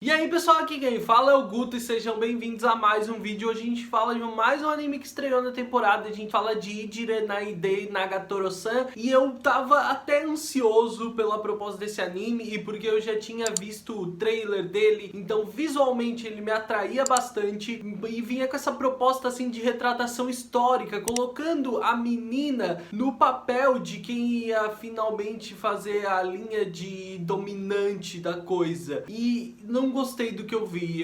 E aí pessoal, aqui quem fala é o Guto e sejam bem-vindos a mais um vídeo. Hoje a gente fala de mais um anime que estreou na temporada. A gente fala de Ijire Naide Nagatoro-san. E eu tava até ansioso pela proposta desse anime e porque eu já tinha visto o trailer dele, então visualmente ele me atraía bastante e vinha com essa proposta assim de retratação histórica, colocando a menina no papel de quem ia finalmente fazer a linha de dominante da coisa. E não gostei do que eu vi,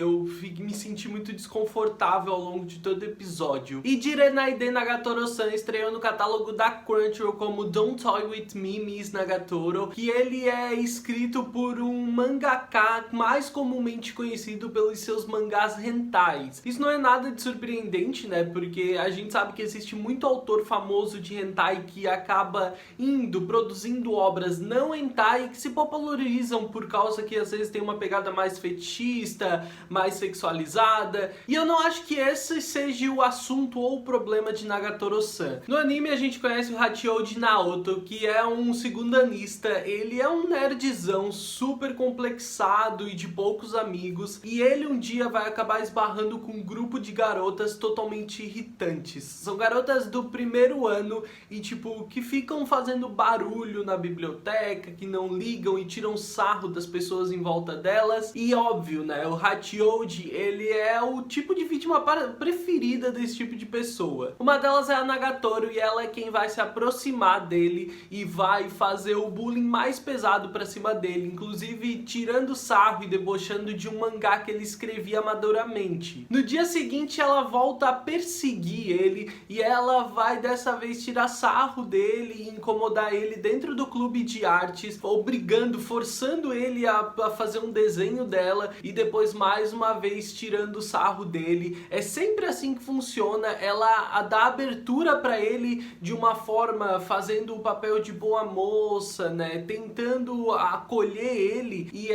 me senti muito desconfortável ao longo de todo o episódio. Ijire Naide Nagatoro-san estreou no catálogo da Crunchyroll como Don't Toy With Me, Miss Nagatoro, que ele é escrito por um mangaka mais comumente conhecido pelos seus mangás hentais. Isso não é nada de surpreendente, né, porque a gente sabe que existe muito autor famoso de hentai que acaba produzindo obras não hentai que se popularizam por causa que às vezes tem uma pegada mais fetichista, mais sexualizada, e eu não acho que esse seja o assunto ou o problema de Nagatoro-san. No anime a gente conhece o Hachioji Naoto, que é um segundanista. Ele é um nerdzão super complexado e de poucos amigos, e ele um dia vai acabar esbarrando com um grupo de garotas totalmente irritantes. São garotas do primeiro ano e tipo, que ficam fazendo barulho na biblioteca, que não ligam e tiram sarro das pessoas em volta delas. E óbvio, né, o Hachioji, ele é o tipo de vítima preferida desse tipo de pessoa. Uma delas é a Nagatoro e ela é quem vai se aproximar dele e vai fazer o bullying mais pesado pra cima dele, inclusive tirando sarro e debochando de um mangá que ele escrevia amadoramente. No dia seguinte ela volta a perseguir ele e ela vai dessa vez tirar sarro dele e incomodar ele dentro do clube de artes, obrigando, forçando ele a fazer um desenho dela e depois mais uma vez tirando sarro dele. É sempre assim que funciona. Ela dá abertura pra ele de uma forma fazendo o papel de boa moça, né, tentando acolher ele, e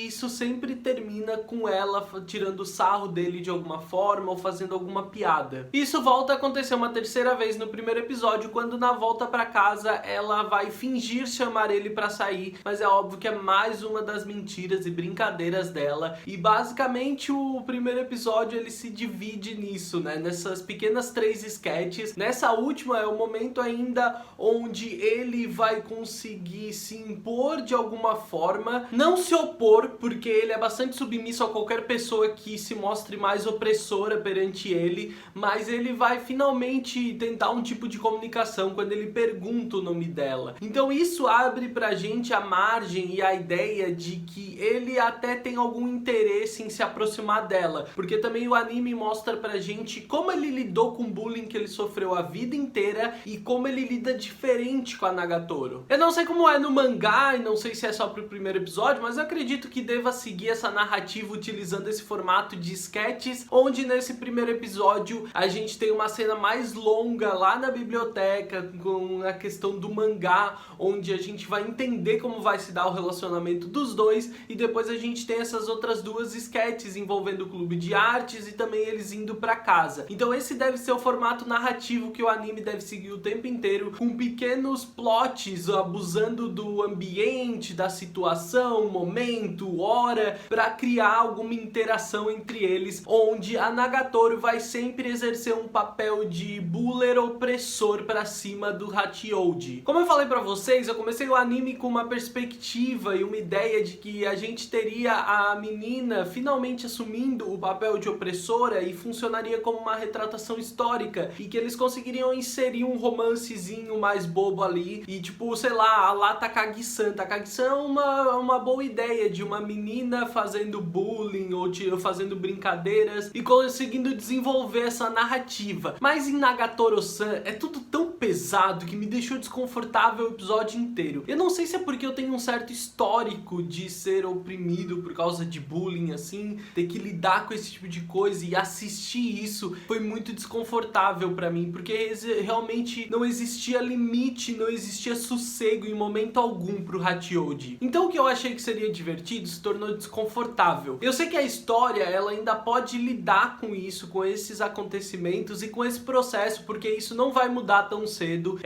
isso sempre termina com ela tirando sarro dele de alguma forma ou fazendo alguma piada. Isso volta a acontecer uma terceira vez no primeiro episódio, quando na volta pra casa ela vai fingir chamar ele pra sair, mas é óbvio que é mais uma das mentiras e brincadeiras dela. E basicamente o primeiro episódio ele se divide nisso, né, nessas pequenas 3 sketches. Nessa última é o momento ainda onde ele vai conseguir se impor de alguma forma, não se opor, porque ele é bastante submisso a qualquer pessoa que se mostre mais opressora perante ele, mas ele vai finalmente tentar um tipo de comunicação quando ele pergunta o nome dela. Então isso abre pra gente a margem e a ideia de que ele até tem algum interesse em se aproximar dela, porque também o anime mostra pra gente como ele lidou com o bullying que ele sofreu a vida inteira e como ele lida diferente com a Nagatoro. Eu não sei como é no mangá e não sei se é só pro primeiro episódio, mas eu acredito que deva seguir essa narrativa utilizando esse formato de sketches, onde nesse primeiro episódio a gente tem uma cena mais longa lá na biblioteca com a questão do mangá, onde a gente vai entender como vai se dar o relacionamento dos dois, e depois a gente tem essas outras 2 sketches envolvendo o clube de artes e também eles indo pra casa. Então esse deve ser o formato narrativo que o anime deve seguir o tempo inteiro, com pequenos plots abusando do ambiente, da situação, momento, hora, pra criar alguma interação entre eles, onde a Nagatoro vai sempre exercer um papel de buller opressor pra cima do Hachioji. Como eu falei pra vocês, eu comecei o anime com uma perspectiva e uma ideia de que a gente teria a menina finalmente assumindo o papel de opressora e funcionaria como uma retratação histórica, e que eles conseguiriam inserir um romancezinho mais bobo ali, e tipo, sei lá, a lá Takagi-san. Takagi-san é uma boa ideia de uma menina fazendo bullying ou fazendo brincadeiras e conseguindo desenvolver essa narrativa. Mas em Nagatoro-san é tudo tão pesado que me deixou desconfortável o episódio inteiro. Eu não sei se é porque eu tenho um certo histórico de ser oprimido por causa de bullying, assim, ter que lidar com esse tipo de coisa, e assistir isso foi muito desconfortável pra mim, porque realmente não existia limite, não existia sossego em momento algum pro Hachioji. Então o que eu achei que seria divertido se tornou desconfortável. Eu sei que a história ela ainda pode lidar com isso, com esses acontecimentos e com esse processo, porque isso não vai mudar tão cedo.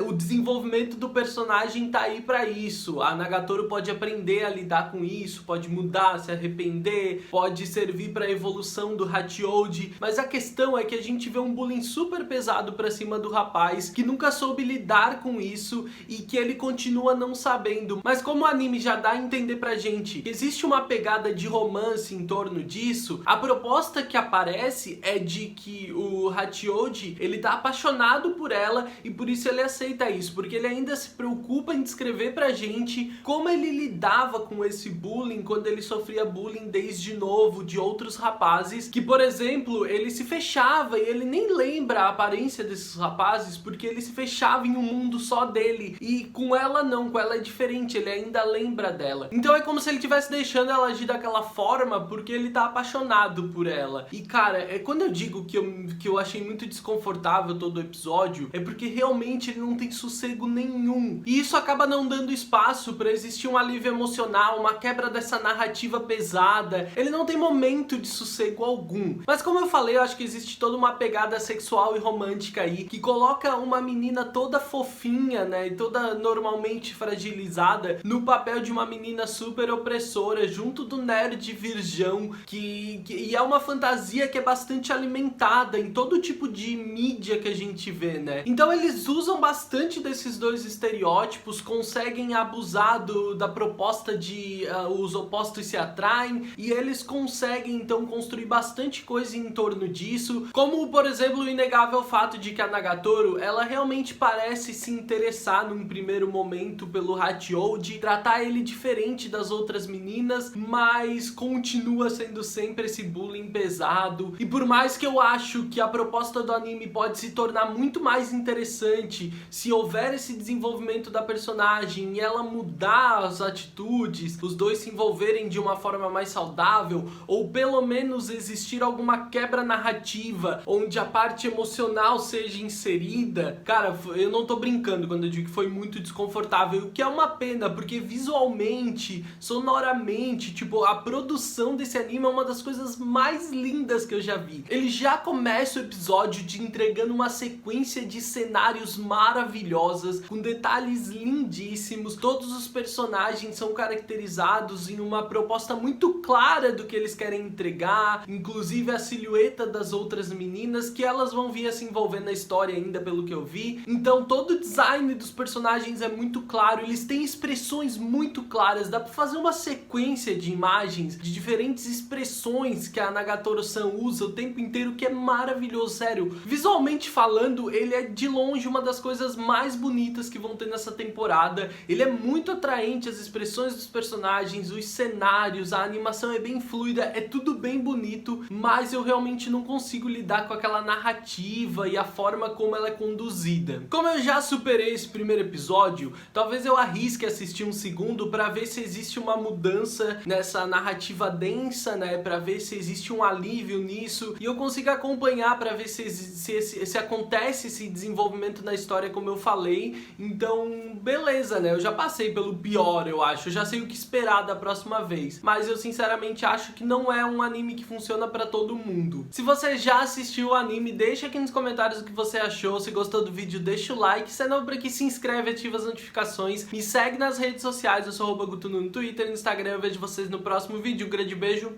O desenvolvimento do personagem tá aí pra isso. A Nagatoro pode aprender a lidar com isso, pode mudar, se arrepender, pode servir para a evolução do Hachioji, mas a questão é que a gente vê um bullying super pesado pra cima do rapaz, que nunca soube lidar com isso e que ele continua não sabendo. Mas como o anime já dá a entender pra gente que existe uma pegada de romance em torno disso, a proposta que aparece é de que o Hachioji, ele tá apaixonado por ela e por isso ele aceita isso, porque ele ainda se preocupa em descrever pra gente como ele lidava com esse bullying quando ele sofria bullying desde novo de outros rapazes, que por exemplo, ele se fechava e ele nem lembra a aparência desses rapazes porque ele se fechava em um mundo só dele, e com ela não, com ela é diferente, ele ainda lembra dela. Então é como se ele estivesse deixando ela agir daquela forma porque ele tá apaixonado por ela. E cara, quando eu digo que eu achei muito desconfortável todo o episódio, é porque realmente ele não tem sossego nenhum. E isso acaba não dando espaço pra existir um alívio emocional, uma quebra dessa narrativa pesada. Ele não tem momento de sossego algum. Mas como eu falei, eu acho que existe toda uma pegada sexual e romântica aí, que coloca uma menina toda fofinha, né, e toda normalmente fragilizada, no papel de uma menina super opressora, junto do nerd virgão, e é uma fantasia que é bastante alimentada em todo tipo de mídia que a gente vê, né. Então eles usam bastante desses dois estereótipos, conseguem abusar da proposta de os opostos se atraem, e eles conseguem então construir bastante coisa em torno disso, como por exemplo o inegável fato de que a Nagatoro, ela realmente parece se interessar num primeiro momento pelo Hachioji, tratar ele diferente das outras meninas, mas continua sendo sempre esse bullying pesado. E por mais que eu acho que a proposta do anime pode se tornar muito mais interessante se houver esse desenvolvimento da personagem e ela mudar as atitudes, os dois se envolverem de uma forma mais saudável, ou pelo menos existir alguma quebra narrativa onde a parte emocional seja inserida, cara, eu não tô brincando quando eu digo que foi muito desconfortável, o que é uma pena, porque visualmente, sonoramente, tipo, a produção desse anime é uma das coisas mais lindas que eu já vi. Ele já começa o episódio te entregando uma sequência de cenários maravilhosas, com detalhes lindíssimos, todos os personagens são caracterizados em uma proposta muito clara do que eles querem entregar, inclusive a silhueta das outras meninas, que elas vão vir a se envolver na história ainda, pelo que eu vi. Então todo o design dos personagens é muito claro, eles têm expressões muito claras, dá pra fazer uma sequência de imagens, de diferentes expressões que a Nagatoro-san usa o tempo inteiro, que é maravilhoso, sério. Visualmente falando, ele é de longe uma das coisas mais bonitas que vão ter nessa temporada, ele é muito atraente, as expressões dos personagens, os cenários, a animação é bem fluida, é tudo bem bonito, mas eu realmente não consigo lidar com aquela narrativa e a forma como ela é conduzida. Como eu já superei esse primeiro episódio, talvez eu arrisque assistir um segundo pra ver se existe uma mudança nessa narrativa densa, né, pra ver se existe um alívio nisso, e eu consigo acompanhar pra ver se acontece esse desenvolvimento na história como eu falei. Então, beleza, né, eu já passei pelo pior, eu acho, eu já sei o que esperar da próxima vez, mas eu sinceramente acho que não é um anime que funciona pra todo mundo. Se você já assistiu o anime, deixa aqui nos comentários o que você achou. Se gostou do vídeo, deixa o like. Se é novo por aqui, se inscreve, ativa as notificações. Me segue nas redes sociais, eu sou @gutunu no Twitter e no Instagram. Eu vejo vocês no próximo vídeo. Um grande beijo.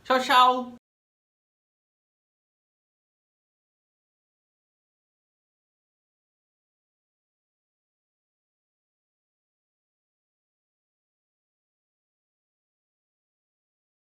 Tchau, tchau!